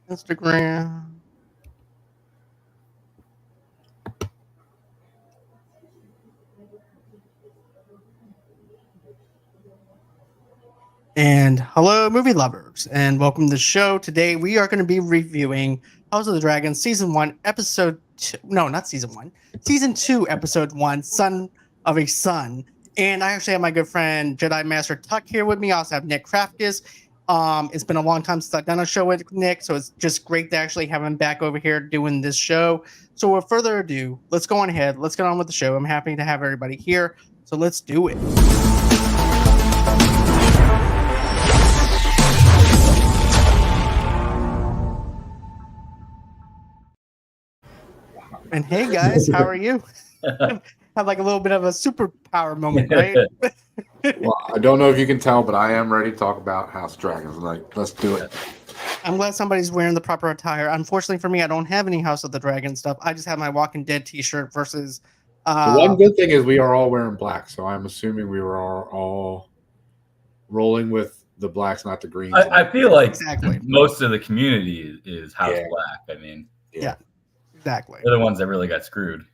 Instagram. And hello, movie lovers, and welcome to the show. Today we are going to be reviewing House of the Dragon Season 1, Episode 2. No, not Season 1. Season 2, Episode 1, Son of a Son. And I actually have my good friend Jedi Master Tuck here with me. I also have Nick Krafkus. It's been a long time since I've done a show with Nick, so it's just great to actually have him back over here doing this show. So without further ado, let's go on ahead. Let's get on with the show. I'm happy to have everybody here, so let's do it. And hey guys, how are you? Have like a little bit of a superpower moment, right? Well, I don't know if you can tell, but I am ready to talk about House of Dragons. Like, let's do it. I'm glad somebody's wearing the proper attire. Unfortunately for me, I don't have any House of the Dragon stuff. I just have my Walking Dead t-shirt versus The one good thing is we are all wearing black, so I'm assuming we were all rolling with the blacks, not the greens. I feel like Exactly. most of the community is House Yeah. Black. I mean, Yeah. Exactly. they're the ones that really got screwed.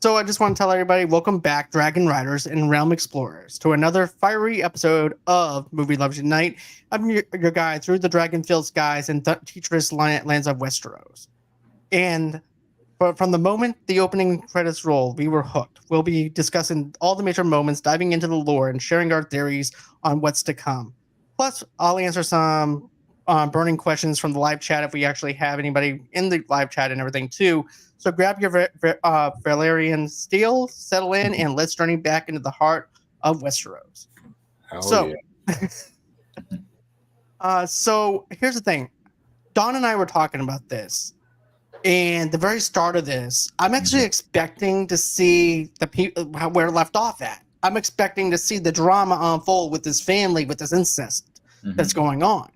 So I just want to tell everybody, welcome back, Dragon Riders and Realm Explorers, to another fiery episode of Movie Lovers Unite. I'm your guide through the Dragonfilled skies and treacherous lands of Westeros. And from the moment the opening credits roll, we were hooked. We'll be discussing all the major moments, diving into the lore, and sharing our theories on what's to come. Plus, I'll answer some burning questions from the live chat if we actually have anybody in the live chat and everything too. So grab your Valerian steel, settle in, and let's journey back into the heart of Westeros. Hell yeah. So here's the thing. Dawn and I were talking about this, and the very start of this, I'm actually expecting to see where it left off at. I'm expecting to see the drama unfold with this family, with this incest that's going on.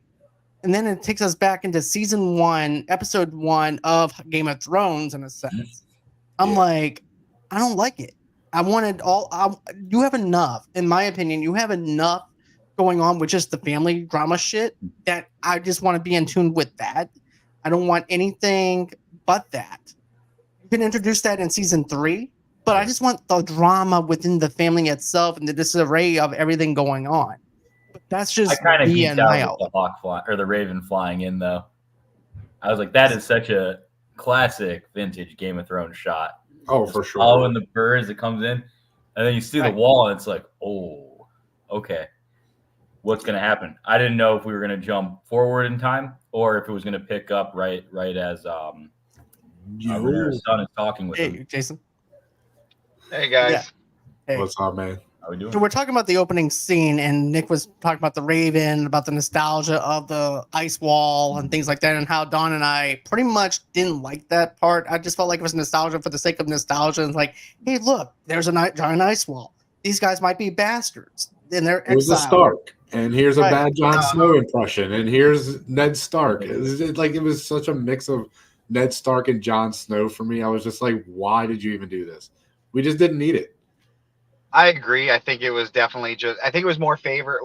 And then it takes us back into season 1, episode 1 of Game of Thrones, in a sense. I'm like, I don't like it. You have enough, in my opinion, you have enough going on with just the family drama shit that I just want to be in tune with that. I don't want anything but that. You can introduce that in season 3, but I just want the drama within the family itself and the disarray of everything going on. But that's just I kind of me geeked and out my with the hawk fly or the raven flying in, though. I was like, that is such a classic vintage Game of Thrones shot. Oh, for sure. Following the birds that comes in, and then you see the wall, and it's like, oh, okay, what's going to happen? I didn't know if we were going to jump forward in time or if it was going to pick up right as Renee's son is talking with him. Hey, Jason. Hey guys. Yeah. Hey. What's up, man? How we doing? So we're talking about the opening scene, and Nick was talking about the Raven, about the nostalgia of the ice wall and things like that, and how Dawn and I pretty much didn't like that part. I just felt like it was nostalgia for the sake of nostalgia. And like, hey, look, there's a giant ice wall. These guys might be bastards, and they're It was a exiled. Stark, and here's a Right. bad Jon Snow impression, and here's Ned Stark. It was such a mix of Ned Stark and Jon Snow for me. I was just like, why did you even do this? We just didn't need it. I agree. I think it was definitely I think it was more favorite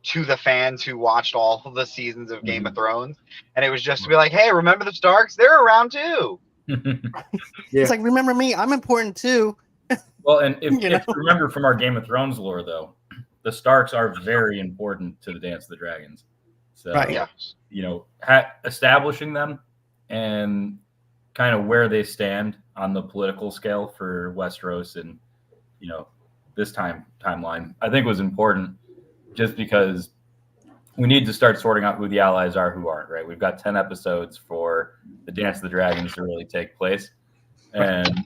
to the fans who watched all of the seasons of Game of Thrones. And it was just to be like, hey, remember the Starks? They're around too. It's like, remember me? I'm important too. Well, and if you remember from our Game of Thrones lore, though, the Starks are very important to the Dance of the Dragons. So, establishing them and kind of where they stand on the political scale for Westeros and, this timeline, I think was important just because we need to start sorting out who the allies are, who aren't, right? We've got 10 episodes for the Dance of the Dragons to really take place. And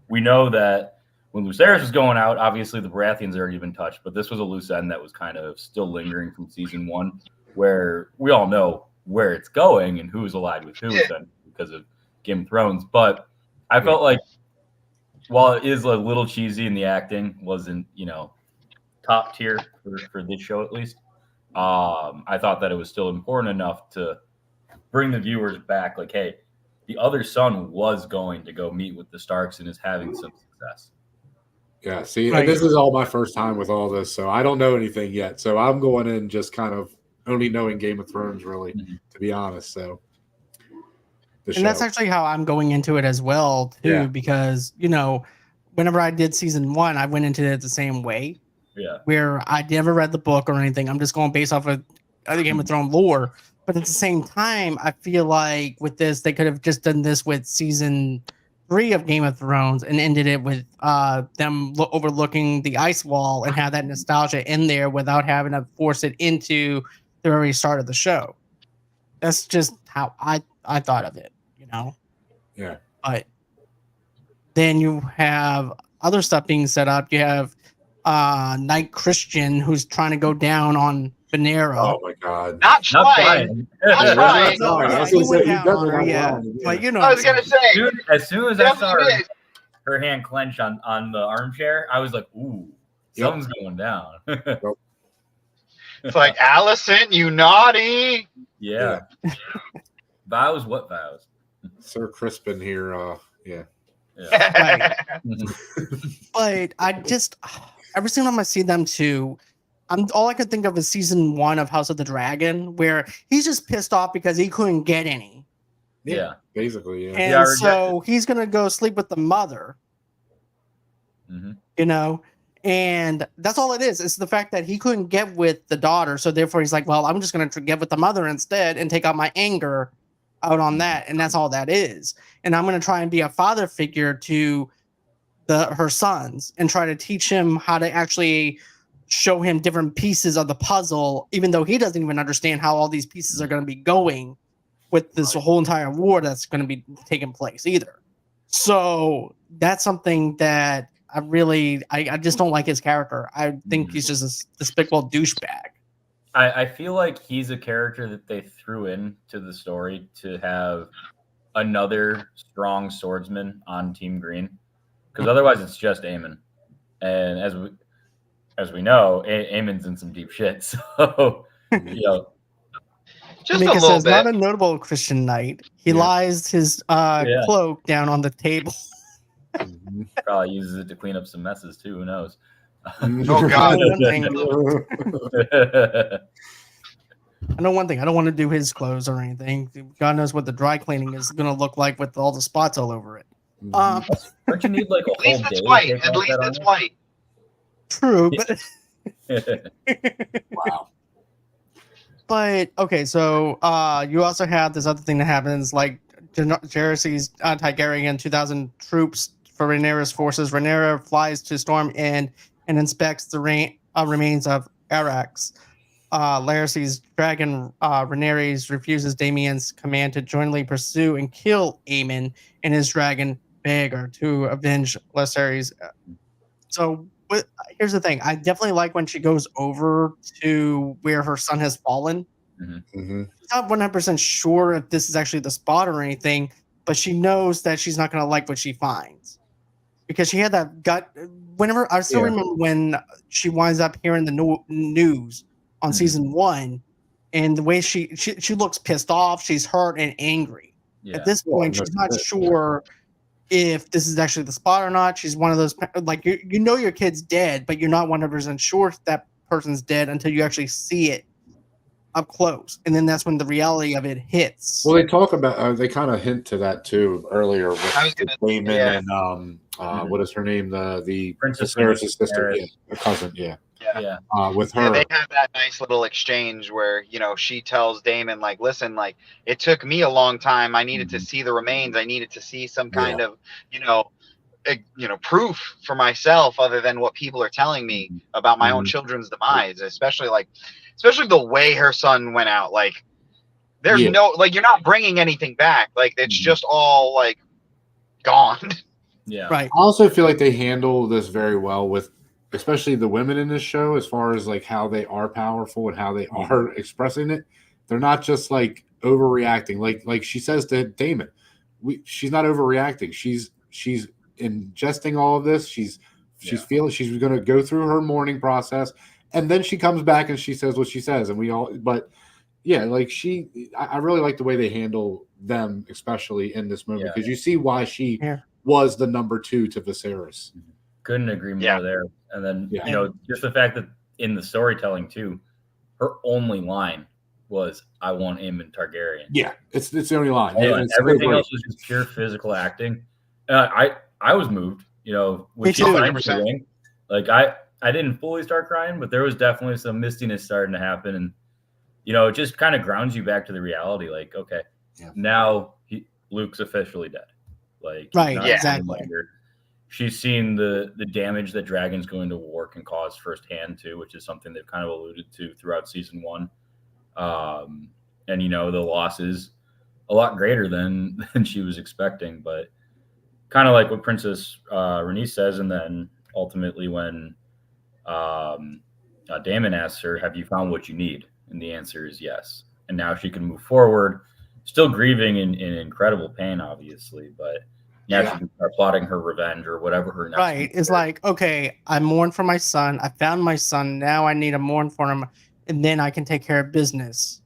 we know that when Lucerys was going out, obviously the Baratheons had already been touched, but this was a loose end that was kind of still lingering from season 1, where we all know where it's going and who's allied with who because of Game of Thrones. But I felt like while it is a little cheesy and the acting wasn't, top tier for this show at least, I thought that it was still important enough to bring the viewers back. Like, hey, the other son was going to go meet with the Starks and is having some success. Yeah, see, and this is all my first time with all this, so I don't know anything yet. So I'm going in just kind of only knowing Game of Thrones, really, Mhm. to be honest. So, And that's actually how I'm going into it as well, too, Yeah. because, whenever I did season 1, I went into it the same way, Yeah. where I never read the book or anything. I'm just going based off of other Game of Thrones lore. But at the same time, I feel like with this, they could have just done this with season 3 of Game of Thrones and ended it with them overlooking the ice wall and have that nostalgia in there without having to force it into the very start of the show. That's just how I thought of it, Yeah. But then you have other stuff being set up. You have Knight Christian who's trying to go down on Venera. Oh my God. Not Not trying. Brian. Not trying. No, I yeah, was he gonna went say, he down does on it her, on yeah. wrong, yeah. But I was gonna say. As soon as I saw Definitely did. her hand clench on the armchair, I was like, ooh, something's going down. It's like, Allison, you naughty. Yeah. Vows? What vows? Sir Crispin here. Yeah. Yeah. But I just every single time I see them two, all I could think of is season 1 of House of the Dragon, where he's just pissed off because he couldn't get any. Yeah. Basically, yeah. And Yeah, so he's gonna go sleep with the mother. Mhm. And that's all it is. It's the fact that he couldn't get with the daughter, so therefore he's like, well, I'm just gonna get with the mother instead and take out my anger out on that, and that's all that is. And I'm gonna try and be a father figure to her sons and try to teach him how to actually show him different pieces of the puzzle, even though he doesn't even understand how all these pieces are going to be going with this whole entire war that's going to be taking place either. So that's something that I just don't like his character. I think he's just a despicable douchebag. I feel like he's a character that they threw into the story to have another strong swordsman on Team Green, because otherwise it's just Aemon, and as we know, Aemon's in some deep shit. So Just Mika a little says, bit. not a notable Christian knight. He lies his cloak down on the table. Probably uses it to clean up some messes too. Who knows? Oh God. I know one thing. I don't want to do his clothes or anything. God knows what the dry cleaning is going to look like with all the spots all over it. Don't you need like a At least whole it's day? white. to take At off least that it's armor? white. True, but Wow. But okay, so you also have this other thing that happens, like Jersey's Targaryen 2,000 troops for Rhaenyra's forces. Rhaenyra flies to Storm End and inspects the remains of Arax. Laerce's dragon Rhaenyra refuses Damien's command to jointly pursue and kill Aemon and his dragon Vhagar to avenge Laerce's. Here's the thing. I definitely like when she goes over to where her son has fallen. Mm-hmm. She's not 100% sure if this is actually the spot or anything, but she knows that she's not going to like what she finds. Because she had that gut. Whenever I still remember when she winds up hearing the news on season 1, and the way she looks pissed off, she's hurt and angry. Yeah. At this point, she's not sure if this is actually the spot or not. She's one of those, like, you know your kid's dead, but you're not 100% sure if that person's dead until you actually see it up close, and then that's when the reality of it hits. Well, they talk about they kind of hint to that too earlier with Damon and what is her name, the Princess Viserys' sister, Daenerys. her cousin, with her. Yeah, they have that nice little exchange where she tells Damon, like, listen, like, it took me a long time. I needed to see the remains. I needed to see some kind of proof for myself other than what people are telling me about my own children's demise, especially the way her son went out. Like, there's no, like, you're not bringing anything back. Like, it's just all like gone. Yeah. Right. I also feel like they handle this very well with especially the women in this show, as far as like how they are powerful and how they are expressing it. They're not just like overreacting. Like she says to Damon, she's not overreacting. She's ingesting all of this. She's feeling she's going to go through her mourning process, and then she comes back and she says what she says, and I really like the way they handle them, especially in this movie, because you see why she was the number 2 to Viserys. Couldn't agree more there. And then just the fact that in the storytelling too, her only line was, "I want Aemon Targaryen." Yeah, it's the only line. Everything else was just pure physical acting. I was moved, when Me she too. signed the 100%. ring. Like I didn't fully start crying, but there was definitely some mistiness starting to happen, and it just kind of grounds you back to the reality. Like, okay, now Luke's officially dead. Like, he's Right, not exactly. any longer. She's seen the damage that dragons going to war can cause firsthand too, which is something they've kind of alluded to throughout season 1. And the loss is a lot greater than she was expecting, but kind of like what Princess Rhaenys says, and then ultimately when Daemon asks her, "Have you found what you need?" And the answer is yes. And now she can move forward, still grieving in incredible pain, obviously, but now she can start plotting her revenge or whatever her next. Right. It's like, okay, I mourned for my son. I found my son. Now I need to mourn for him, and then I can take care of business.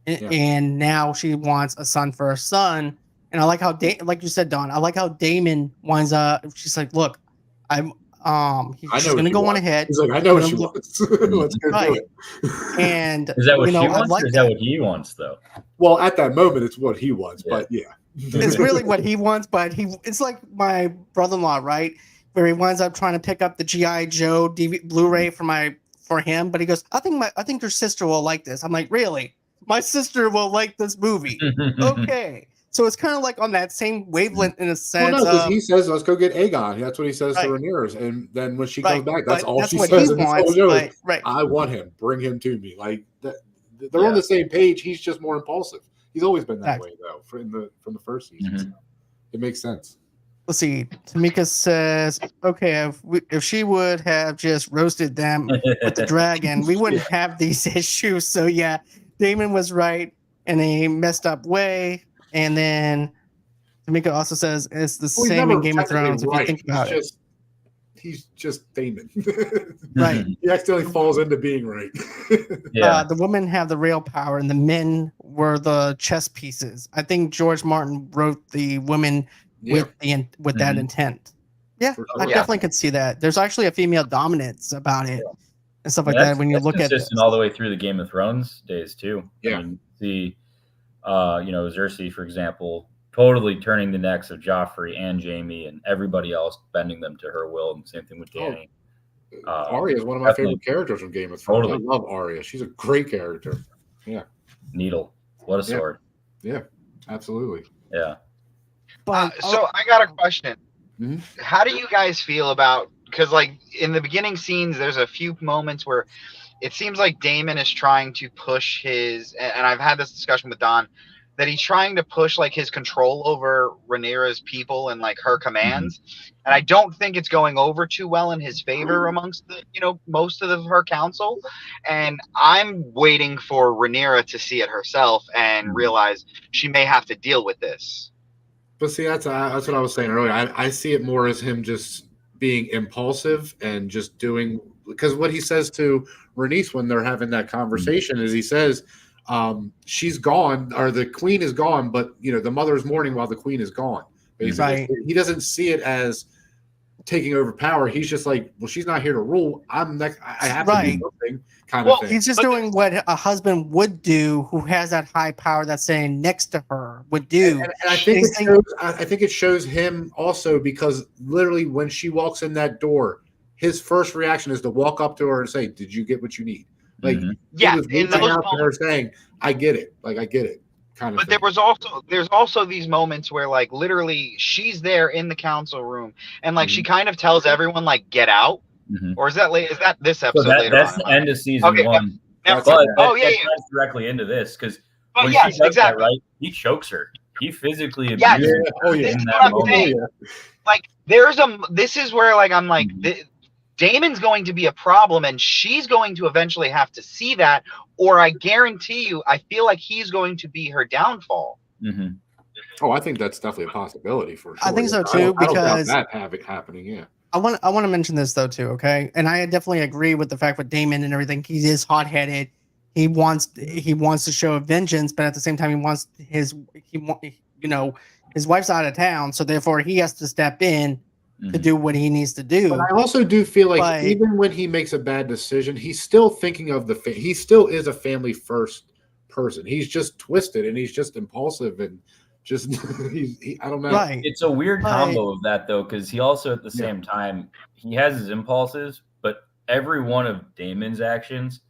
And now she wants a son for her son. And I like how, like you said, Don, I like how Daemon winds up. She's like, look, she's going to go on ahead. He's like, I know what she wants. Let's go do it. And is that what she wants, like or is that what he wants, though? Well, at that moment, it's what he wants, but yeah. It's really what he wants, but it's like my brother-in-law, right? Where he winds up trying to pick up the G.I. Joe Blu-ray for him, but he goes, I think your sister will like this. I'm like, really? My sister will like this movie. Okay. So it's kind of like on that same wavelength in a sense. Well, no, because he says, let's go get Aegon. That's what he says to Rhaenyra. And then when she comes back, that's all she says. I want him. Bring him to me. Like, they're on the same page. He's just more impulsive. He's always been that way, though, from the first season. So it makes sense. Let's see. Tamika says, okay, if she would have just roasted them with the dragon, we wouldn't have these issues. So, yeah, Daemon was right in a messed up way. And then Tamika also says it's the same in Game of Thrones, if you think about it. He's just Daemon. Right. He accidentally falls into being right. The women have the real power, and the men were the chess pieces. I think George Martin wrote the women with that intent. Yeah, sure. I definitely could see that. There's actually a female dominance about it and stuff like that. When you look at it, all the way through the Game of Thrones days too. Yeah. I mean, Cersei, for example, totally turning the necks of Joffrey and Jaime and everybody else, bending them to her will, and same thing with Dany. Arya is one of my favorite characters from Game of Thrones. Totally. I love Arya. She's a great character. Yeah. Needle. What a sword. Yeah, absolutely. Yeah. So I got a question. Mm-hmm. How do you guys feel about, because like in the beginning scenes, there's a few moments where it seems like Daemon is trying to push his, and I've had this discussion with Don, that he's trying to push like his control over Rhaenyra's people and like her commands. And I don't think it's going over too well in his favor amongst the, most of her council. And I'm waiting for Rhaenyra to see it herself and realize she may have to deal with this. But see, that's what I was saying earlier. I see it more as him just being impulsive and just doing, because what he says to Rhaenys when they're having that conversation is he says, she's gone, or the queen is gone, but the mother is mourning while the queen is gone. Basically. Right. He doesn't see it as taking over power. He's just like, well, she's not here to rule. I have to do something, kind of thing. He's just doing what a husband would do who has that high power that's saying next to her would do. And I think it shows him also, because literally when she walks in that door, his first reaction is to walk up to her and say, "Did you get what you need?" Like, he was reaching out to her saying, "I get it." Like, I get it. Kind of. But there's also these moments where like literally she's there in the council room and like she kind of tells everyone like get out. Or is that this episode later? That's the end of season 1. That ties directly into this, because when she does that, right, he chokes her. He physically abuses her in that moment. Like this is where like I'm like Daemon's going to be a problem, and she's going to eventually have to see that, or I guarantee you, I feel like he's going to be her downfall. Oh, I think that's definitely a possibility for sure. I think so too, because that happening. Yeah. I want to mention this though too, okay? And I definitely agree with the fact with Daemon and everything. He is hot-headed. He wants to show vengeance, but at the same time, his wife's out of town, so therefore he has to step in to do what he needs to do. But I also do feel like even when he makes a bad decision, he's still thinking of he still is a family first person. He's just twisted and he's just impulsive and just I don't know. Right. It's a weird combo of that though, because he also at the same time he has his impulses, but every one of Daemon's actions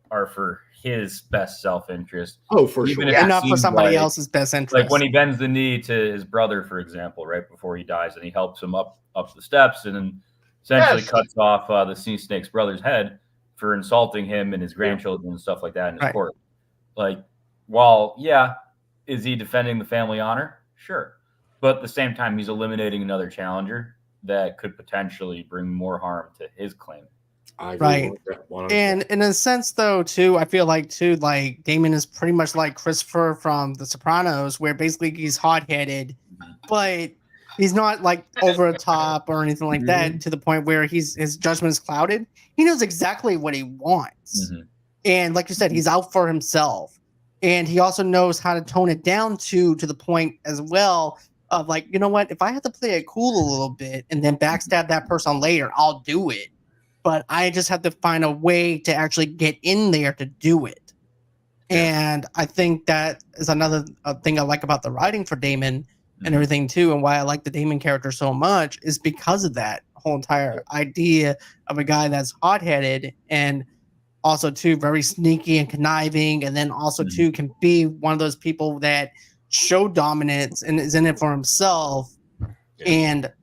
are for his best self-interest. Oh, for sure. And not for somebody else's best interest. Like when he bends the knee to his brother, for example, right before he dies, and he helps him up the steps, and then essentially cuts off the sea snake's brother's head for insulting him and his grandchildren and stuff like that in his court. Like, while is he defending the family honor? Sure, but at the same time, he's eliminating another challenger that could potentially bring more harm to his claim. I agree with that. And in a sense, though, too, I feel like Daemon is pretty much like Christopher from The Sopranos, where basically he's hot-headed, but he's not like over the top or anything like that to the point where his judgment is clouded. He knows exactly what he wants, and like you said, he's out for himself, and he also knows how to tone it down to the point as well of like, you know what, if I have to play it cool a little bit and then backstab that person later, I'll do it. But I just have to find a way to actually get in there to do it. And I think that is another thing I like about the writing for Daemon and everything too, and why I like the Daemon character so much is because of that whole entire idea of a guy that's hot-headed and also too very sneaky and conniving, and then also too can be one of those people that show dominance and is in it for himself. And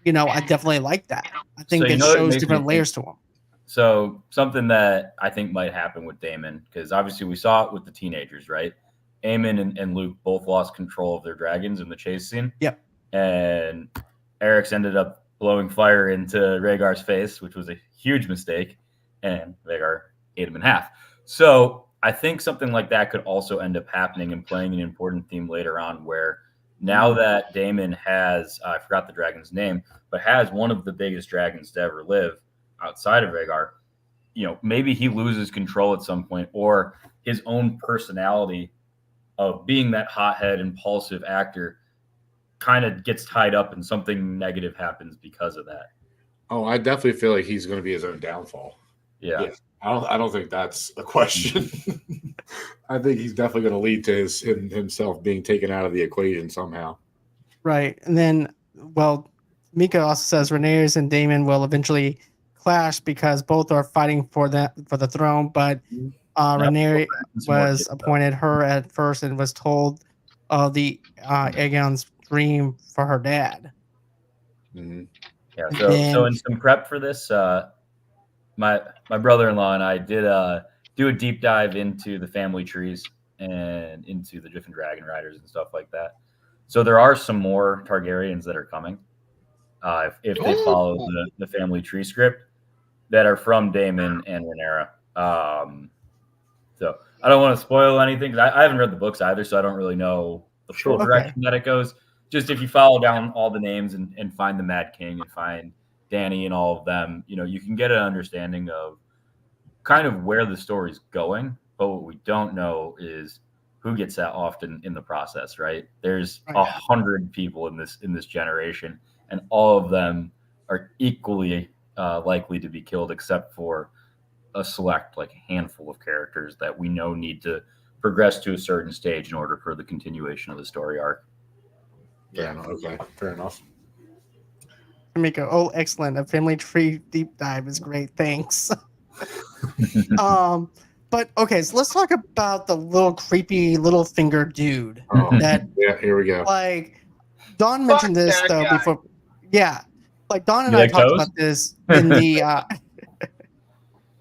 I definitely like that. I think it shows different layers to him. So something that I think might happen with Daemon, because obviously we saw it with the teenagers, right? Aemon and Luke both lost control of their dragons in the chase scene. Yep. And Eric's ended up blowing fire into Rhaegar's face, which was a huge mistake. And Rhaegar ate him in half. So I think something like that could also end up happening and playing an important theme later on, where now that Daemon has, I forgot the dragon's name, but has one of the biggest dragons to ever live outside of Rhaegar, maybe he loses control at some point, or his own personality of being that hothead, impulsive actor kind of gets tied up and something negative happens because of that. Oh, I definitely feel like he's going to be his own downfall. Yeah. I don't think that's a question. I think he's definitely going to lead to himself being taken out of the equation somehow. Right. And then, Mika also says Rhaenyra and Daemon will eventually clash because both are fighting for the throne, but Rhaenyra was appointed her at first and was told the Aegon's dream for her dad. Mm-hmm. Yeah. So in some prep for this, my brother-in-law and I did do a deep dive into the family trees and into the different dragon riders and stuff like that. So there are some more Targaryens that are coming if they follow the family tree script that are from Daemon and Rhaenyra. So I don't want to spoil anything because I haven't read the books either, so I don't really know the full direction that it goes. Just if you follow down all the names and find the Mad King and find Dany and all of them, you can get an understanding of kind of where the story's going. But what we don't know is who gets that often in the process, right? There's 100 people in this generation, and all of them are equally likely to be killed, except for a select handful of characters that we know need to progress to a certain stage in order for the continuation of the story arc. Yeah. Okay. Fair enough. Mika, excellent. A family tree deep dive is great. Thanks. But okay, so let's talk about the little creepy little finger dude. Here we go. Don mentioned this though before. Yeah. Don and I talked about this in the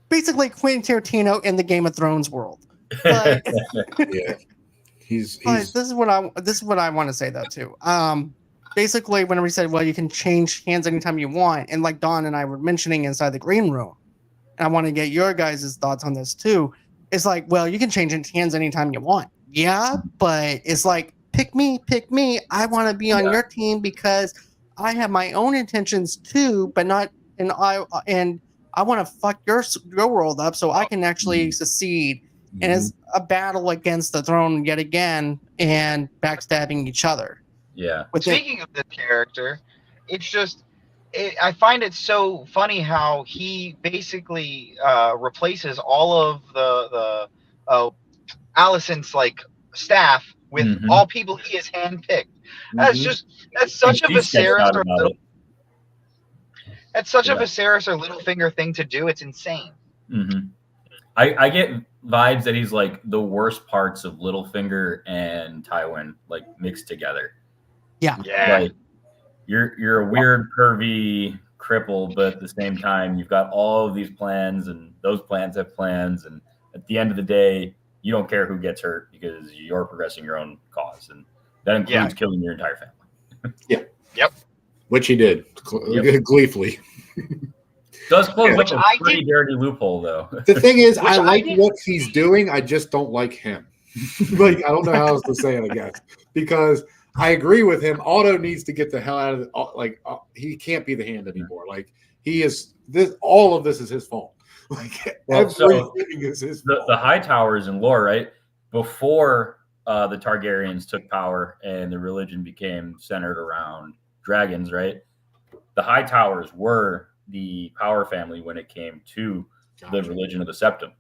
basically Quentin Tarantino in the Game of Thrones world. But, he's this is what I want to say though too. Basically, whenever he said, you can change hands anytime you want, and like Don and I were mentioning inside the green room, and I want to get your guys' thoughts on this too. It's you can change hands anytime you want. Yeah, but it's pick me. I want to be on your team because I have my own intentions too, but not, and I want to fuck your world up so I can actually succeed. Mm-hmm. And it's a battle against the throne yet again and backstabbing each other. Yeah. Speaking of the character, it's just I find it so funny how he basically replaces all of the Alicent's like staff with all people he has handpicked. That's such a Viserys or little. That's such a Viserys or Littlefinger thing to do. It's insane. I get vibes that he's like the worst parts of Littlefinger and Tywin like mixed together. Yeah. Like you're a weird, pervy cripple, but at the same time you've got all of these plans, and those plans have plans, and at the end of the day, you don't care who gets hurt because you're progressing your own cause, and that includes killing your entire family. Yep. Which he did gleefully. Does close up a pretty dirty loophole, though. The thing is, I like what he's doing. I just don't like him. Like, I don't know how else to say it, I guess. Because I agree with him. Otto needs to get the hell out of it. He can't be the hand anymore. Like, he is this. All of this is his fault. Like, everything is his fault. The Hightowers in lore, right? Before the Targaryens took power and the religion became centered around dragons, right? The Hightowers were the power family when it came to the religion of the Septum.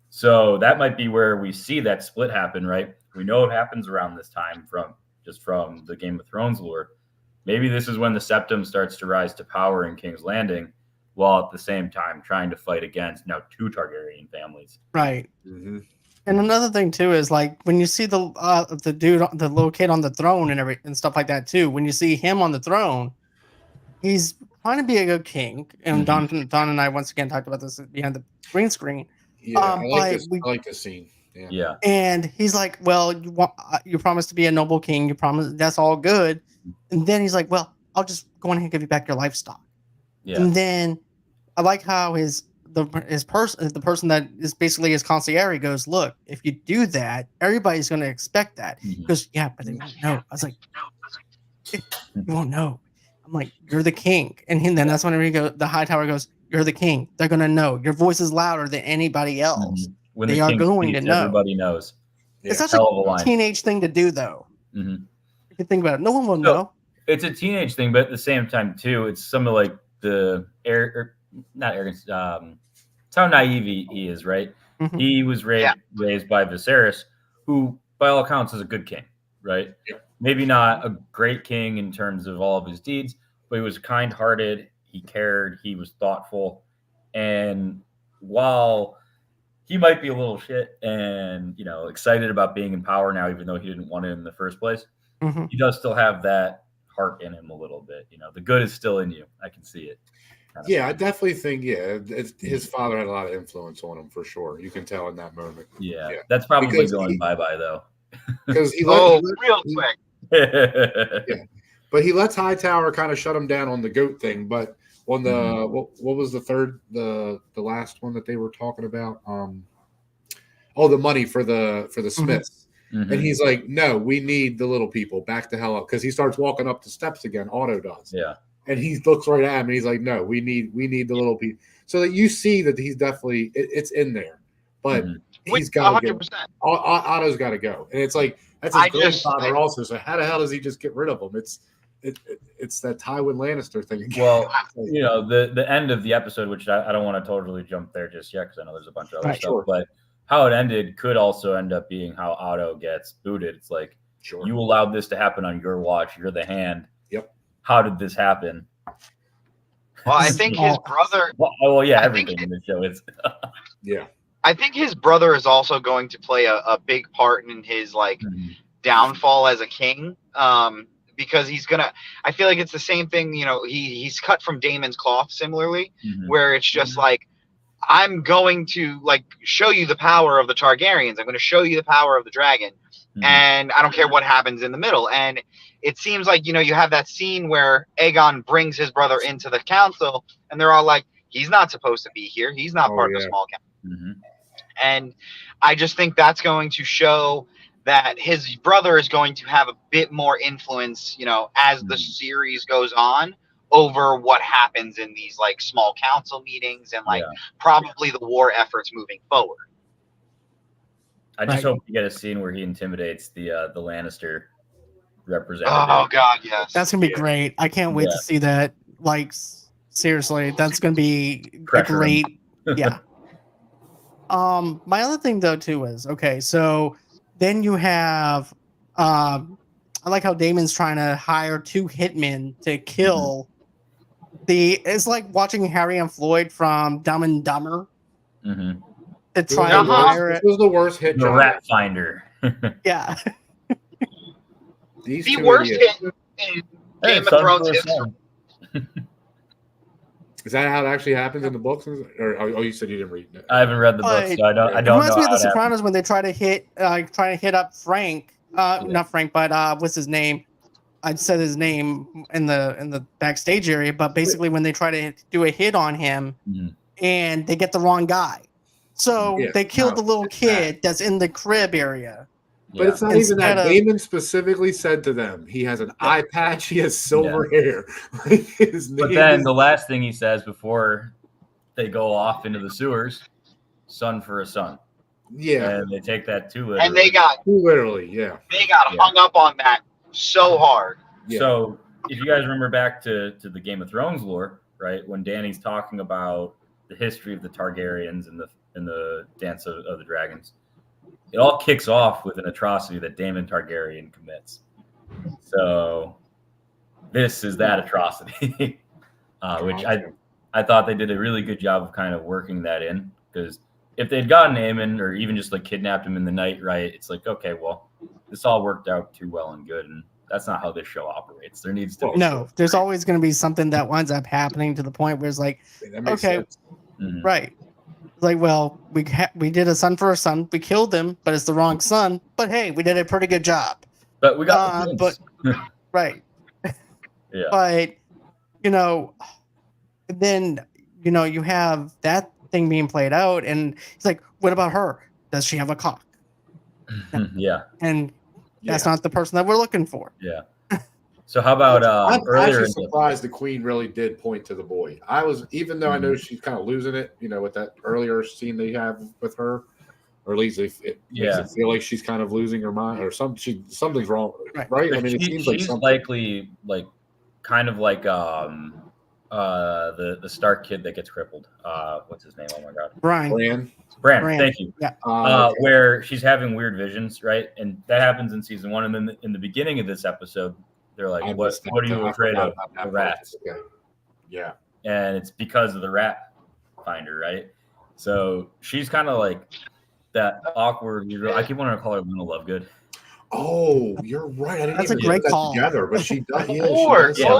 So that might be where we see that split happen, right? We know it happens around this time from the Game of Thrones lore. Maybe this is when the Septum starts to rise to power in King's Landing, while at the same time trying to fight against now 2 Targaryen families. Right. And another thing too is like when you see the dude, the little kid on the throne and stuff like that too. When you see him on the throne, he's trying to be a good king. And Don and I once again talked about this behind the green screen. Yeah, I like this scene. Yeah. And he's like, "Well, you promised to be a noble king. You promised. That's all good." And then he's like, "Well, I'll just go on and give you back your livestock." Yeah. And then I like how the person that is basically his concierge goes, "Look, if you do that, everybody's going to expect that." He goes, "Yeah, but they won't know." I was like, "You won't know." I'm like, "You're the king," and then that's when the Hightower goes, "You're the king. They're going to know. Your voice is louder than anybody else. When they are going to know." Everybody knows. It's such a teenage thing to do, though. If you think about it, no one will know. It's a teenage thing, but at the same time, too, it's some of like the not arrogance. It's how naive he is, right? He was raised by Viserys, who, by all accounts, is a good king, right? Maybe not a great king in terms of all of his deeds, but he was kind-hearted. He cared. He was thoughtful. And while he might be a little shit and, excited about being in power now, even though he didn't want it in the first place, he does still have that heart in him a little bit. The good is still in you. I can see it. Yeah, I definitely think, his father had a lot of influence on him for sure. You can tell in that moment. Yeah. That's probably going bye-bye, though. Because he real quick. But he lets Hightower kind of shut him down on the goat thing. But on the what was the third, the last one that they were talking about? The money for the Smiths. And he's like, "No, we need the little people back the hell up," because he starts walking up the steps again. Otto does. Yeah. And he looks right at him and he's like, "No, we need the little people." So that you see that he's definitely it's in there, but he's got to go. Otto's got to go, and it's like that's his grandfather also. So how the hell does he just get rid of him? It's that Tywin Lannister thing again. Well, the end of the episode, which I don't want to totally jump there just yet because I know there's a bunch of other stuff, but how it ended could also end up being how Otto gets booted. It's like you allowed this to happen on your watch. You're the hand. Yep. How did this happen? Well, I think his brother. Everything in the show is. I think his brother is also going to play a big part in his downfall as a king. Because he's gonna. I feel like it's the same thing. He's cut from Daemon's cloth similarly, where it's just like, I'm going to show you the power of the Targaryens. I'm going to show you the power of the dragon, and I don't care what happens in the middle. And it seems like you have that scene where Aegon brings his brother into the council, and they're all like, "He's not supposed to be here. He's not part of the small council." And I just think that's going to show that his brother is going to have a bit more influence, as the series goes on, over what happens in these small council meetings and probably the war efforts moving forward. I just hope you get a scene where he intimidates the Lannister representative. Oh God, yes. That's gonna be great. I can't wait to see that. Seriously, that's gonna be great. Yeah. My other thing though too is so then you have, I like how Damon's trying to hire 2 hitmen to kill it's like watching Harry and Floyd from Dumb and Dumber Mm-hmm. to try and hire This it. was the worst hit The job. rat finder. Yeah. These The two worst idiots. hit in Hey, Game of son Thrones for a history. son. Is that how it actually happens in the books? Or you said you didn't read it? I haven't read the book, But so I don't It know reminds me of how The it happened. Sopranos when they try to hit up Frank. Not Frank, but what's his name? I said his name in the backstage area, but basically when they try to do a hit on him and they get the wrong guy, so they killed the little kid that's in the crib area. But it's not even that. Damon specifically said to them, he has an eye patch, he has silver hair. But then the last thing he says before they go off into the sewers, son for a son. Yeah. And they take that too literally. And they got hung up on that so hard. Yeah. So if you guys remember back to the Game of Thrones lore, right, when Dany's talking about the history of the Targaryens and the Dance of the Dragons, it all kicks off with an atrocity that Daemon Targaryen commits. So this is that atrocity, which I thought they did a really good job of kind of working that in, because if they'd gotten Aemon or even just like kidnapped him in the night, right, it's like, okay, well, this all worked out too well and good, and that's not how this show operates. There needs to be there's always going to be something that winds up happening to the point where it's like, okay, right. Like, well, we did a son for a son. We killed him, but it's the wrong son. But hey, we did a pretty good job. But we got right. Yeah. But then you have that thing being played out, and it's like, what about her? Does she have a cock? Yeah. And that's not the person that we're looking for. Yeah. So how about I'm earlier? actually surprised the queen really did point to the boy. I was, even though I know she's kind of losing it, with that earlier scene they have with her, or at least it makes it feel like she's kind of losing her mind, or something's wrong, right? I mean, it seems like she's something. likely kind of like the Stark kid that gets crippled. What's his name? Oh my god, Bran. Thank you. Yeah. Where she's having weird visions, right? And that happens in season 1, and then in the beginning of this episode, they're like, "What are you afraid of? The rats?" Okay. Yeah. And it's because of the rat finder, right? So she's kind of like that awkward. I keep wanting to call her Luna Lovegood. Oh, you're right. I didn't That's even a great put that call. together, but she does.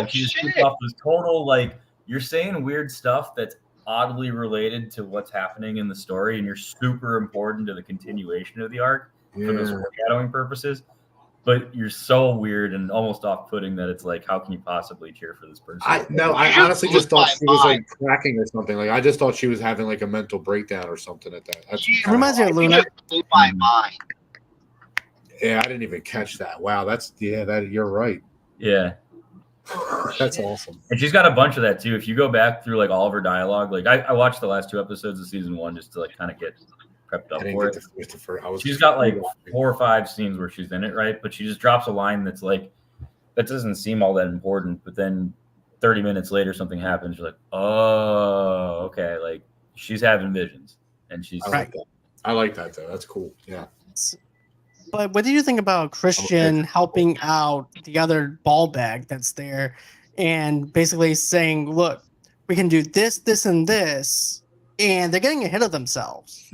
She's off this total you're saying weird stuff that's oddly related to what's happening in the story, and you're super important to the continuation of the arc for those foreshadowing purposes. But you're so weird and almost off-putting that it's like, how can you possibly cheer for this person? I honestly just thought she was cracking or something. I just thought she was having a mental breakdown or something at that. It reminds me of Luna. Blew my mind. Yeah, I didn't even catch that. Wow, you're right. Yeah. That's awesome. And she's got a bunch of that too. If you go back through all of her dialogue, I watched the last 2 episodes of season 1 just to kind of get prepped up for it. She's got 4 or 5 scenes where she's in it, right? But she just drops a line that's that doesn't seem all that important, but then 30 minutes later something happens. You're like, oh, okay. She's having visions, and she's I like that though. That's cool. Yeah. But what do you think about Christian helping out the other ball bag that's there, and basically saying, "Look, we can do this, this, and this," and they're getting ahead of themselves.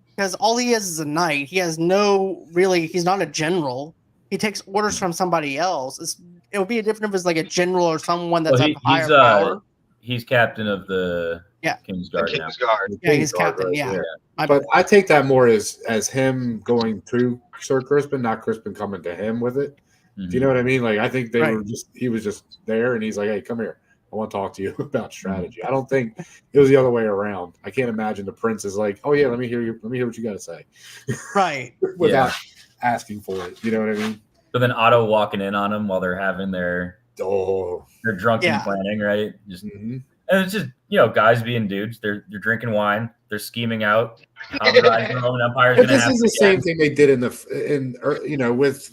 Because all he is a knight. He has he's not a general. He takes orders from somebody else. It would be different if it's a general or someone that's of higher power. He's captain of the King's Guard. Yeah, he's captain. Right, yeah. But I take that more as him going to Sir Crispin, not Crispin coming to him with it. Do you know what I mean? I think he was just there, and he's like, "Hey, come here. I want to talk to you about strategy." I don't think it was the other way around. I can't imagine the prince is like, "Oh yeah, let me hear what you got to say," right? Without asking for it. You know what I mean? But then Otto walking in on them while they're having their drunken planning, right? And it's just guys being dudes. They're drinking wine. They're scheming out how their own empire's going to happen. This is the same thing they did with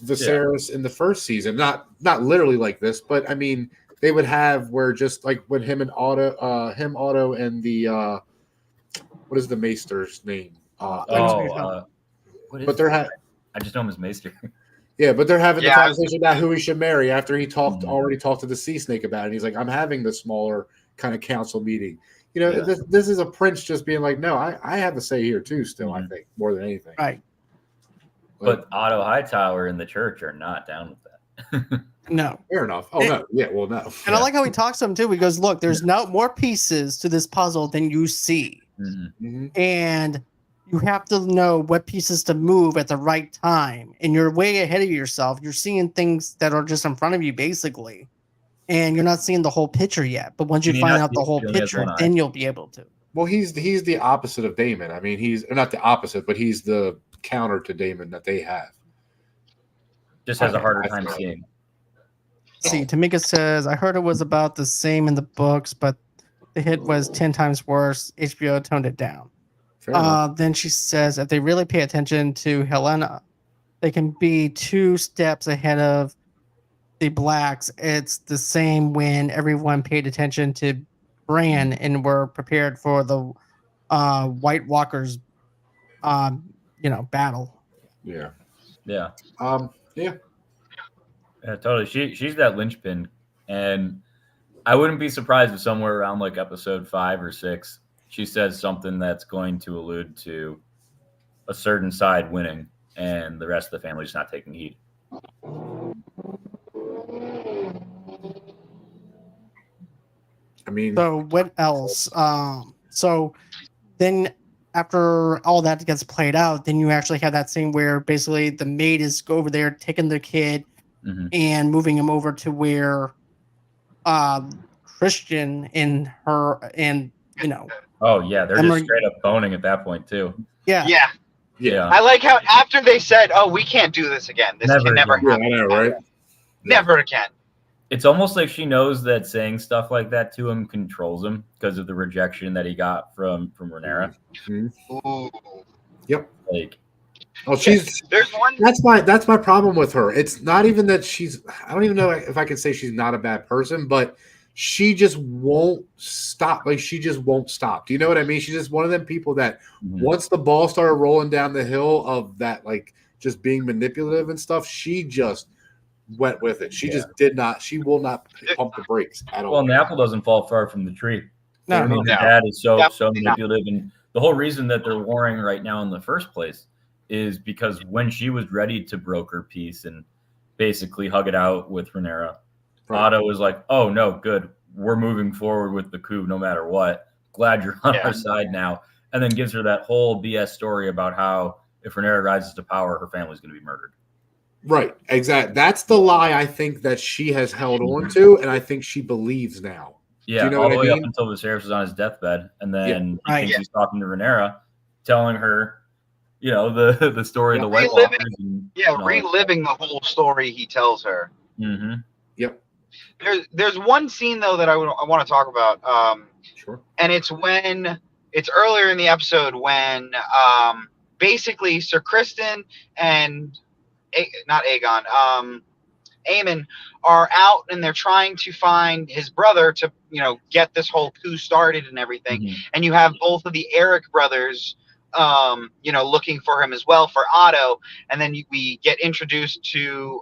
Viserys in the first season. Not literally like this, but I mean, they would have where just when him and Otto and the what is the maester's name? But I just know him as Maester. Yeah, but they're having the Yeah. conversation about who he should marry after he already talked to the Sea Snake about it. And he's like, I'm having the smaller kind of council meeting. You know, Yeah. this is a prince just being like, no, I have a say here too. Still, I think more than anything. Right. But Otto Hightower and the church are not down with that. No. Fair enough. Oh no, yeah, well no. And I like how he talks to him too. He goes, "Look, there's no more pieces to this puzzle than you see, and you have to know what pieces to move at the right time. And you're way ahead of yourself. You're seeing things that are just in front of you, basically, and you're not seeing the whole picture yet. But once you Can you find not out see the if whole he only has picture, one eye? then you'll be able to." Well, he's the opposite of Daemon. I mean, he's not the opposite, but he's the counter to Daemon that they have. Just has a harder I time feel seeing. See, Tamika says, "I heard it was about the same in the books, but the hit was 10 times worse. HBO toned it down." Fair enough. Then she says, "If they really pay attention to Helena, they can be 2 steps ahead of the blacks. It's the same when everyone paid attention to Bran and were prepared for the White Walkers, battle." Yeah. Yeah. Yeah. Yeah, totally. She's that linchpin, and I wouldn't be surprised if somewhere around like episode 5 or 6, she says something that's going to allude to a certain side winning, and the rest of the family's not taking heed. I mean, So what else? So then after all that gets played out, then you actually have that scene where basically the maid is over there taking the kid and moving him over to where Christian and her and Oh yeah, they're Emma- just straight up boning at that point too. yeah. Yeah. I like how after they said, "Oh, we can't do this again. This can never again. yeah, happen. I know, right? Never again." It's almost like she knows that saying stuff like that to him controls him because of the rejection that he got from Rhaenyra. Ooh. Yep. Like, Oh, she's There's one. that's my problem with her. It's not even that I don't even know if I can say she's not a bad person, but she just won't stop. Like she just won't stop. Do you know what I mean? She's just one of them people that once the ball started rolling down the hill of that, like just being manipulative and stuff, she just went with it. She just did not. She will not pump the brakes at all. well, the apple doesn't fall far from the tree. No. I mean, No. her dad is so Definitely not. manipulative, and the whole reason that they're warring right now in the first place is because when she was ready to broker peace and basically hug it out with Rhaenyra, Otto was like, "Oh no, good. We're moving forward with the coup no matter what. Glad you're on our side now." And then gives her that whole BS story about how if Rhaenyra rises to power, her family's going to be murdered. Right, exactly. That's the lie I think that she has held on to, and I think she believes now. Yeah, Do you know all what the I way mean? up until Viserys is on his deathbed, and then he Right. thinks he's talking to Rhaenyra, telling her, the story of the White Reliving- Walkers. And reliving the whole story he tells her. Mm-hmm. Yep. There's one scene though that I want to talk about. Sure. And it's earlier in the episode when basically Sir Criston and not Aegon, Aemon are out and they're trying to find his brother to get this whole coup started and everything. And you have both of the Eric brothers looking for him as well for Otto, and then we get introduced to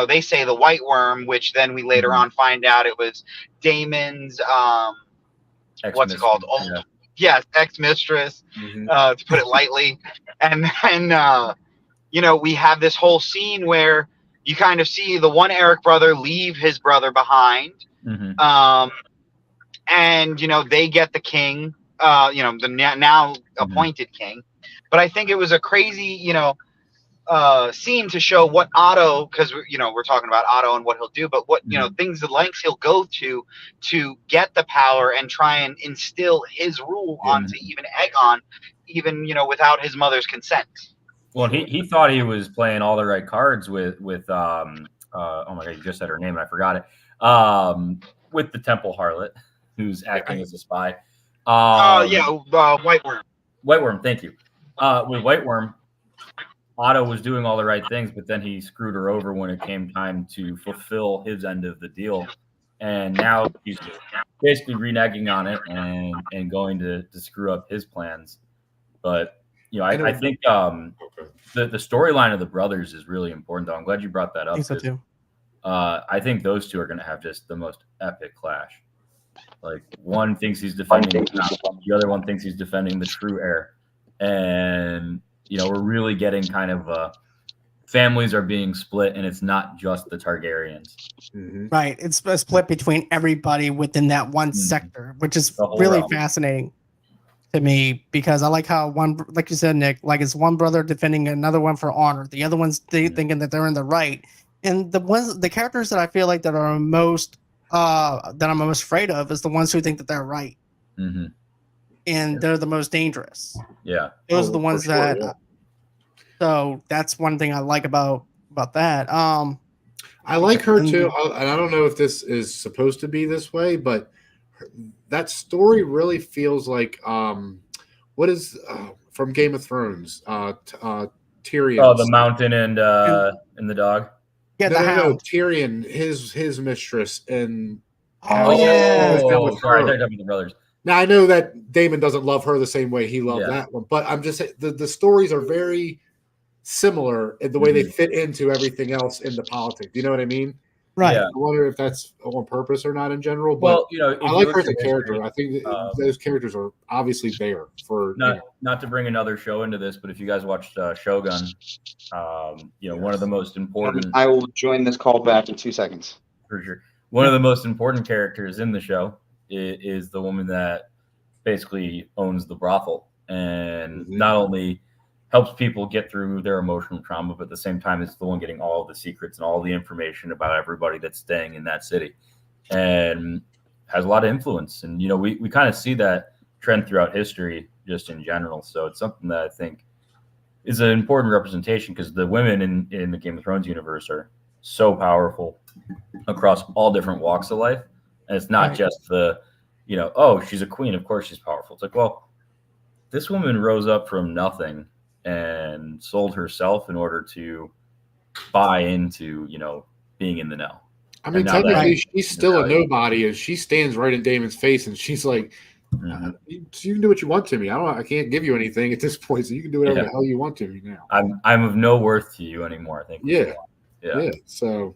they say the White Worm, which then we later on find out it was Daemon's what's it called? Ex-mistress, to put it lightly. And then we have this whole scene where you kind of see the one Eric brother leave his brother behind, and they get the king, the now appointed king. But I think it was a crazy scene to show what Otto, because we're talking about Otto and what he'll do, but what things, the lengths he'll go to get the power and try and instill his rule onto even Aegon, even without his mother's consent. Well, he thought he was playing all the right cards with oh my god, you just said her name and I forgot it. With the Temple Harlot, who's acting as a spy. White Worm. White Worm, thank you. With White Worm, Otto was doing all the right things, but then he screwed her over when it came time to fulfill his end of the deal. And now he's basically reneging on it and going to screw up his plans. But I think the storyline of the brothers is really important, though. I'm glad you brought that up. I think so too. I think those two are going to have just the most epic clash. Like, one thinks he's defending the other one thinks he's defending the true heir. And, we're really getting kind of families are being split, and it's not just the Targaryens. Mm-hmm. Right. It's a split between everybody within that one sector, which is really fascinating to me, because I like how one, like you said, Nick, like it's one brother defending another one for honor. The other one's thinking that they're in the right. And the characters that I feel like that are most that I'm most afraid of is the ones who think that they're right. Mm-hmm. And they're the most dangerous. Yeah. Those are the ones that so that's one thing I like about that. I like her too, and I don't know if this is supposed to be this way, but that story really feels like what is from Game of Thrones, Tyrion. Oh, the mountain and the dog. Yeah, no, Tyrion, his mistress, and sorry, I thought the brothers. Now I know that Daemon doesn't love her the same way he loved that one, but I'm just saying the stories are very similar in the way they fit into everything else in the politics. You know what I mean? Right. Yeah. I wonder if that's on purpose or not in general. But I like her as a character. I think those characters are obviously there for not to bring another show into this, but if you guys watched Shogun, one of the most important. I will join this call back in 2 seconds. For sure. One of the most important characters in the show is the woman that basically owns the brothel, and not only helps people get through their emotional trauma, but at the same time, it's the one getting all the secrets and all the information about everybody that's staying in that city, and has a lot of influence. And, we kind of see that trend throughout history just in general. So it's something that I think is an important representation, because the women in the Game of Thrones universe are so powerful across all different walks of life. And it's not just the, she's a queen, of course she's powerful. It's like, well, this woman rose up from nothing and sold herself in order to buy into, being in the know. I mean, technically, she's still a nobody, and she stands right in Daemon's face, and she's like, "You can do what you want to me. I can't give you anything at this point, so you can do whatever the hell you want to me now. I'm of no worth to you anymore." I think. Yeah. So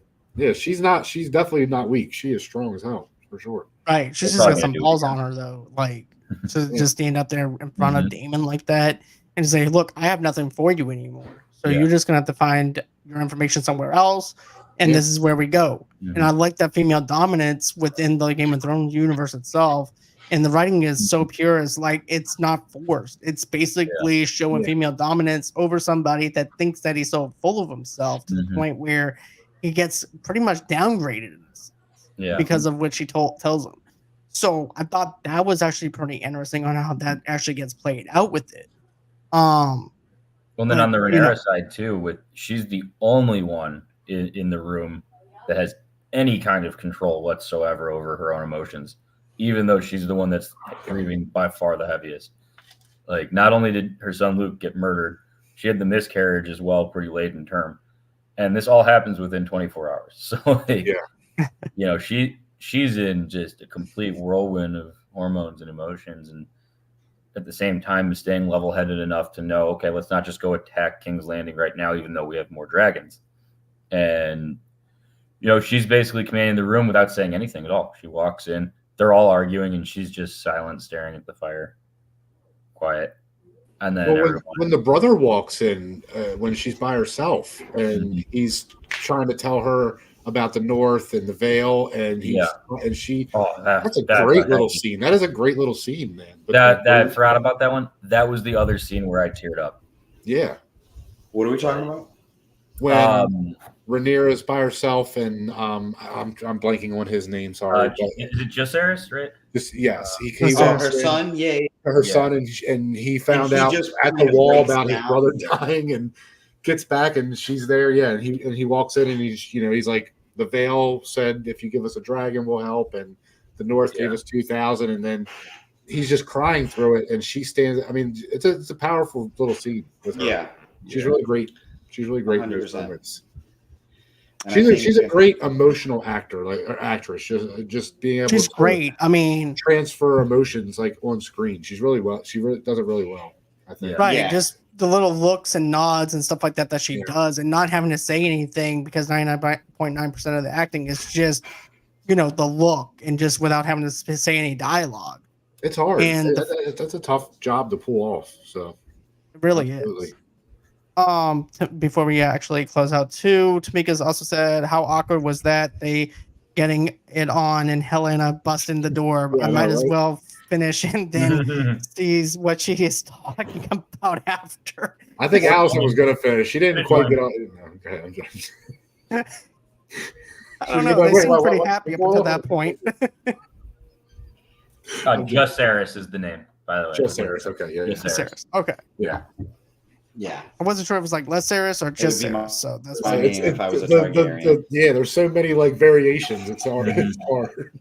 she's definitely not weak. She is strong as hell for sure. Right. She's just got some balls on her though, like to just stand up there in front of Daemon like that and say, "Look, I have nothing for you anymore. So you're just gonna have to find your information somewhere else, and this is where we go." And I like that female dominance within the Game of Thrones universe itself. And the writing is so pure, it's like it's not forced. It's basically showing female dominance over somebody that thinks that he's so full of himself to the point where he gets pretty much downgraded because of what she tells him. So I thought that was actually pretty interesting on how that actually gets played out with it. Well, then on the Rhaenyra side too, she's the only one in the room that has any kind of control whatsoever over her own emotions, even though she's the one that's grieving by far the heaviest. Like, not only did her son Luke get murdered, she had the miscarriage as well, pretty late in term, and this all happens within 24 hours. So, she's in just a complete whirlwind of hormones and emotions, and at the same time is staying level-headed enough to know, okay, let's not just go attack King's Landing right now, even though we have more dragons. And, she's basically commanding the room without saying anything at all. She walks in, they're all arguing, and she's just silent, staring at the fire, quiet. And then when the brother walks in, when she's by herself, and he's trying to tell her about the North and the Vale, and that's a great little scene. That is a great little scene, man. I forgot about that one. That was the other scene where I teared up. Yeah. What are we talking about? When Rhaenyra is by herself, and I'm blanking on his name. Sorry, is it Jacaerys, right? Yes, her son. Her son, and he found out at the wall about his brother dying, and gets back, and she's there. Yeah, and he walks in, and he's like, the Vale said, if you give us a dragon, we'll help, and the North gave us 2,000, and then he's just crying through it, and she stands. I mean, it's a powerful little scene with her. Yeah, she's really great. She's really great in those moments. She's a great emotional actor, actress. Just being able. She's to great. I mean, transfer emotions like on screen. She's really well. She really does it really well. I think. Right, Yeah. just the little looks and nods and stuff like that she Yeah. does, and not having to say anything because 99.9% of the acting is just, the look and just without having to say any dialogue. It's hard. And That's a tough job to pull off. So it really absolutely. is. Before we actually close out too, Tamika's also said, how awkward was that they getting it on and Helena busting the door? Yeah, I I might know, as right? well finish and then sees what she is talking about after. I think Allison was going to finish. She didn't It's quite fine. get on. No, okay, I'm just, I don't know. They seem pretty happy up until that point. Just Saris is the name, by the way. Just Saris. Okay, yeah, Just yeah. Saris. Okay. Yeah. Yeah. I wasn't sure if it was like Les Saris or just would be my- Saris. So that's my fine. name if I was a Targaryen. Yeah, there's so many like variations. It's hard. Mhm. It's hard.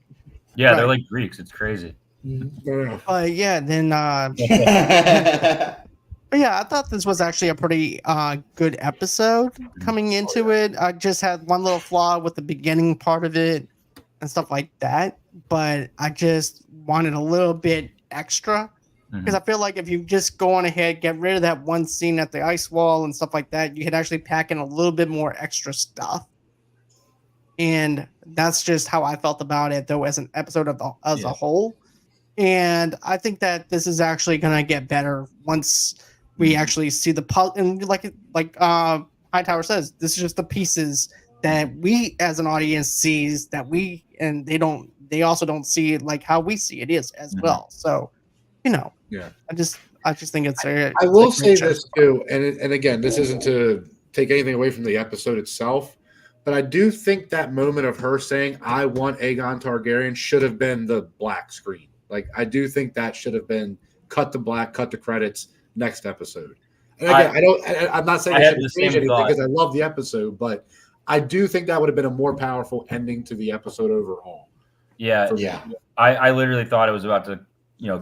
Yeah, they're Right. like Greeks. It's crazy. Yeah. Yeah, then but yeah, I thought this was actually a pretty good episode coming into it. I just had one little flaw with the beginning part of it and stuff like that, but I just wanted a little bit extra because I feel like if you just go on ahead, get rid of that one scene at the ice wall and stuff like that, you could actually pack in a little bit more extra stuff. And that's just how I felt about it, though, as an episode as a whole. And I think that this is actually going to get better once we actually see the puzzle. And like Hightower says, this is just the pieces that we as an audience sees that they also don't see it like how we see it is as well. So, Yeah. I just think it's I will say this too, and again, this isn't to take anything away from the episode itself, but I do think that moment of her saying, I want Aegon Targaryen should have been the black screen. Like, I do think that should have been cut to black, cut to credits, next episode. And again, I'm not saying I should change anything because I love the episode, but I do think that would have been a more powerful ending to the episode overall. Yeah. Yeah. I literally thought it was about to,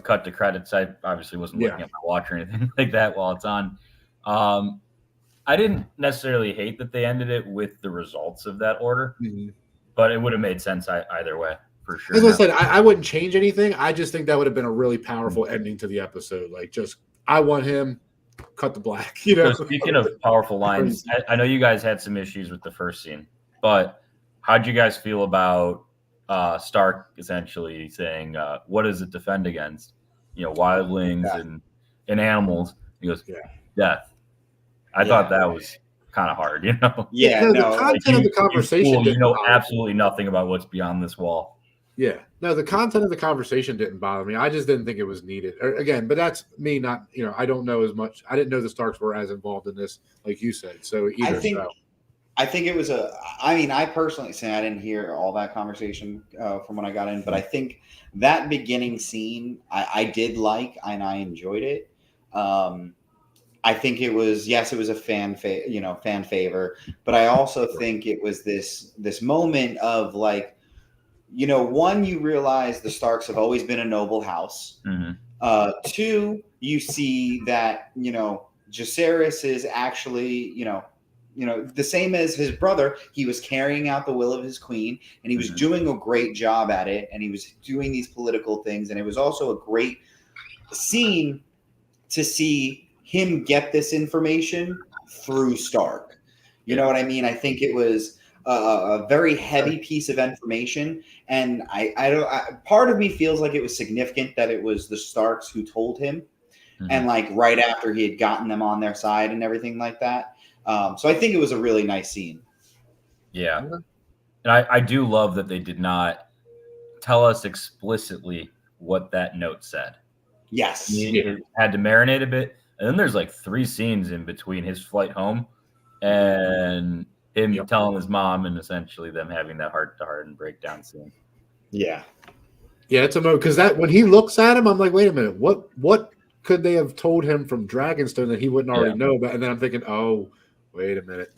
cut to credits. I obviously wasn't looking at my watch or anything like that while it's on. I didn't necessarily hate that they ended it with the results of that order, but it would have made sense either way. For sure. As I said, I wouldn't change anything. I just think that would have been a really powerful ending to the episode. Like, just, I want him, cut the black. So speaking of powerful lines, I know you guys had some issues with the first scene, but how'd you guys feel about Stark essentially saying, what does it defend against? Wildlings and animals. He goes, death. I thought that was kind of hard, Yeah, the content of the conversation absolutely nothing about what's beyond this wall. Yeah, no, the content of the conversation didn't bother me. I just didn't think it was needed. Again, but that's me not, I don't know as much. I didn't know the Starks were as involved in this, like you said. So I think it was I personally say I didn't hear all that conversation from when I got in, but I think that beginning scene I did like and I enjoyed it. I think it was a fan favor, but I also think it was this moment of like, one, you realize the Starks have always been a noble house. Two, you see that, Jacaerys is actually, the same as his brother. He was carrying out the will of his queen, and he was doing a great job at it, and he was doing these political things, and it was also a great scene to see him get this information through Stark. You know what I mean? I think it was a very heavy piece of information, and part of me feels like it was significant that it was the Starks who told him, and like right after he had gotten them on their side and everything like that. So I think it was a really nice scene. Yeah, and I do love that they did not tell us explicitly what that note said. Yes, it had to marinate a bit, and then there's like 3 scenes in between his flight home and him telling his mom, and essentially them having that heart-to-heart and breakdown scene. Yeah, it's a moment because that when he looks at him, I'm like, wait a minute, what could they have told him from Dragonstone that he wouldn't already know about? And then I'm thinking, oh, wait a minute.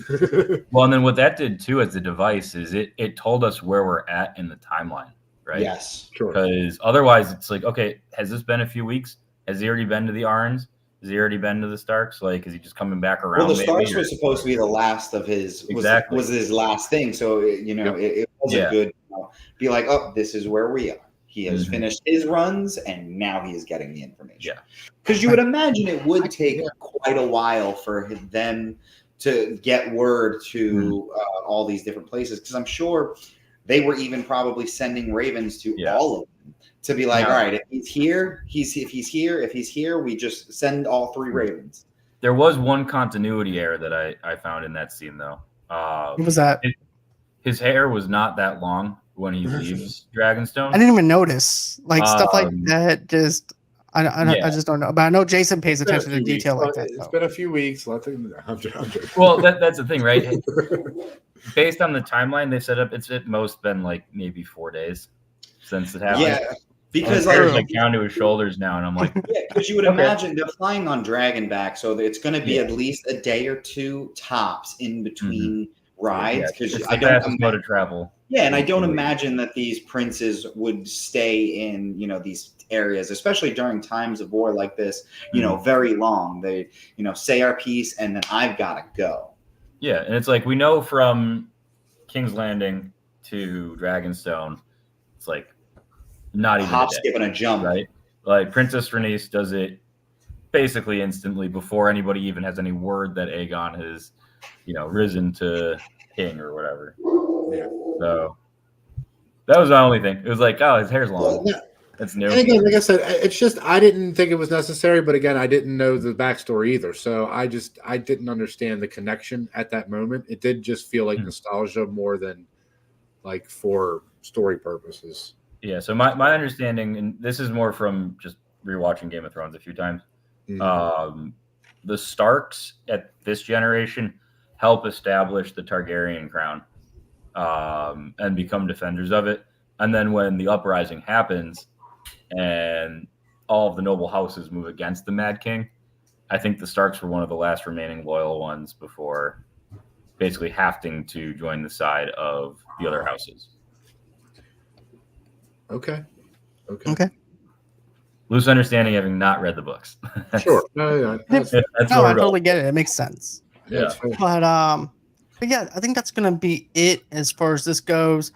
Well, and then what that did too as the device is it told us where we're at in the timeline, right? Yes, sure. Because otherwise, it's like, okay, has this been a few weeks? Has he already been to the Arns? Has he already been to the Starks? Like, is he just coming back around? Well, the Starks was supposed to be the last of his, was his last thing. So, it was a good, be like, oh, this is where we are. He has finished his runs, and now he is getting the information. Yeah. Because you would imagine it would take quite a while for them to get word to all these different places. Because I'm sure they were even probably sending ravens to all of them to be like, all right, if he's here, if he's here, we just send all 3 ravens. There was one continuity error that I found in that scene, though. What was that? His hair was not that long when he leaves Dragonstone. I didn't even notice. Like stuff like that. Just I just don't know. But I know Jason pays attention to detail like that. It's been a few weeks. I'm joking. Well, that's the thing, right? Based on the timeline they set up, it's at most been like maybe 4 days since it happened. Yeah, because like down to his shoulders now, and I'm like, yeah, because you would imagine they're flying on Dragonback, so it's going to be at least a day or 2 tops in between rides. Because I don't mode of travel. Yeah, and I don't imagine that these princes would stay in these areas, especially during times of war like this. Very long. They say our piece, and then I've got to go. Yeah, and it's like we know from King's Landing to Dragonstone, it's like not even hop, skip, and a jump, right? Like Princess Rhaenys does it basically instantly before anybody even has any word that Aegon has, risen to king or whatever. Yeah. So that was the only thing. It was like, oh, his hair's long. Yeah. That's new. And again, like I said, it's just I didn't think it was necessary, but again, I didn't know the backstory either. So I didn't understand the connection at that moment. It did just feel like nostalgia more than like for story purposes. Yeah. So my understanding, and this is more from just rewatching Game of Thrones a few times. The Starks at this generation help establish the Targaryen crown and become defenders of it. And then when the uprising happens and all of the noble houses move against the Mad King, I think the Starks were one of the last remaining loyal ones before basically having to join the side of the other houses. Okay. Loose understanding, having not read the books. Sure. No, I totally get it. It makes sense. Yeah. But yeah, I think that's gonna be it as far as this goes.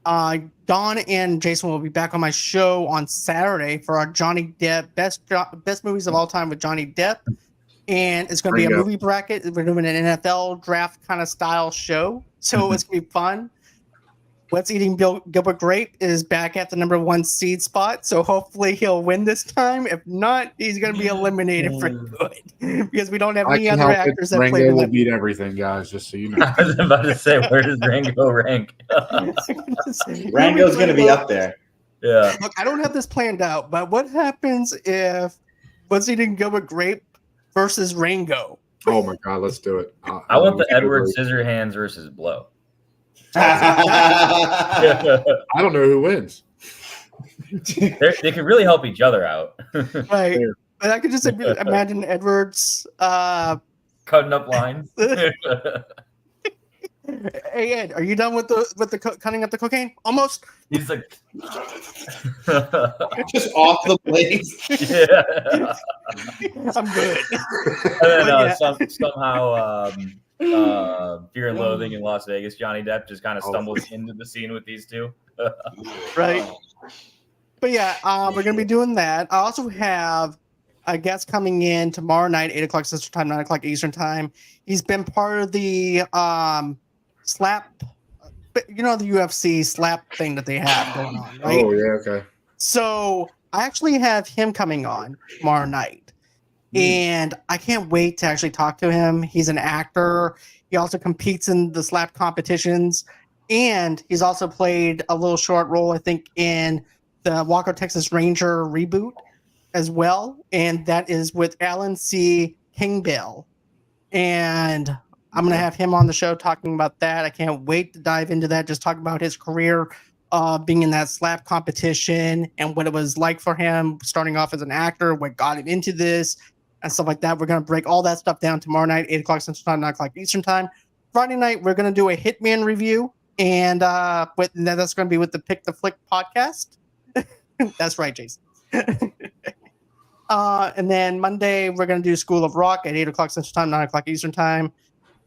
Don and Jason will be back on my show on Saturday for our Johnny Depp best movies of all time with Johnny Depp, and it's going to be a movie bracket. We're doing an NFL draft kind of style show, so it's going to be fun. What's Eating Gilbert Grape is back at the number 1 seed spot, so hopefully he'll win this time. If not, he's going to be eliminated for good because we don't have any other actors that play. Rango will beat everything, guys. Just so you know. I was about to say, where does Rango rank? Rango's going to be up there. Yeah. Look, I don't have this planned out, but what happens if What's Eating Gilbert Grape versus Rango? Oh my God, let's do it. I want the Edward Scissorhands versus Blow. I don't know who wins. They can really help each other out. Right. But I could just imagine Edwards cutting up lines. Hey Ed, are you done with the cutting up the cocaine? Almost. He's like just off the blades. Yeah. I'm good. And then somehow Fear and Loathing in Las Vegas, Johnny Depp just kind of stumbles into the scene with these two. Right. But yeah, we're gonna be doing that. I also have a guest coming in tomorrow night, 8 o'clock Central Time, 9 o'clock Eastern Time. He's been part of the slap, the UFC slap thing that they have going on, right? Oh yeah, okay. So I actually have him coming on tomorrow night, and I can't wait to actually talk to him. He's an actor. He also competes in the slap competitions, and he's also played a little short role, I think, in the Walker Texas Ranger reboot as well, and that is with Alan C. Kingbell. And I'm going to have him on the show talking about that. I can't wait to dive into that, just talk about his career being in that slap competition and what it was like for him starting off as an actor, what got him into this, and stuff like that. We're going to break all that stuff down tomorrow night, 8 o'clock Central Time, 9 o'clock Eastern Time. Friday night, we're going to do a Hitman review, and that's going to be with the Pick the Flick podcast. That's right, Jason. And then Monday, we're going to do School of Rock at 8 o'clock Central Time, 9 o'clock Eastern Time.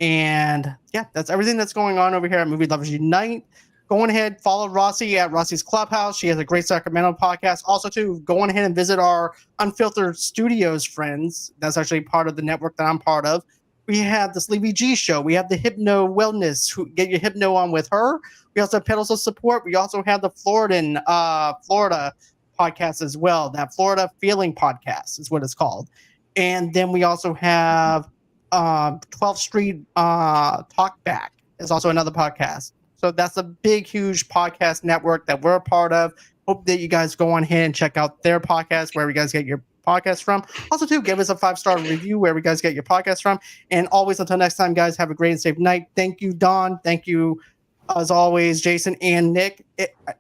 And yeah, that's everything that's going on over here at Movie Lovers Unite. go on ahead, follow Rossie at Rossie's Clubhouse. She has a great Sacramento podcast. Also, too, go on ahead and visit our Unfiltered Studios friends. That's actually part of the network that I'm part of. We have the Sleepy G show. We have the Hypno Wellness. Get your Hypno on with her. We also have Pedals of Support. We also have the Florida podcast as well. That Florida Feeling podcast is what it's called. And then we also have 12th Street Talkback is also another podcast. So that's a big, huge podcast network that we're a part of. Hope that you guys go on ahead and check out their podcast, wherever you guys get your podcast from. Also, too, give us a 5-star review wherever you guys get your podcast from. And always, until next time, guys, have a great and safe night. Thank you, Don. Thank you, as always, Jason and Nick.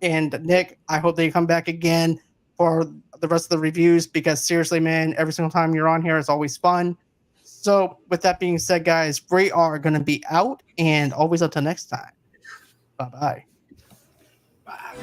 And Nick, I hope that you come back again for the rest of the reviews, because seriously, man, every single time you're on here, it's always fun. So with that being said, guys, we are going to be out, and always until next time. Bye-bye. Bye.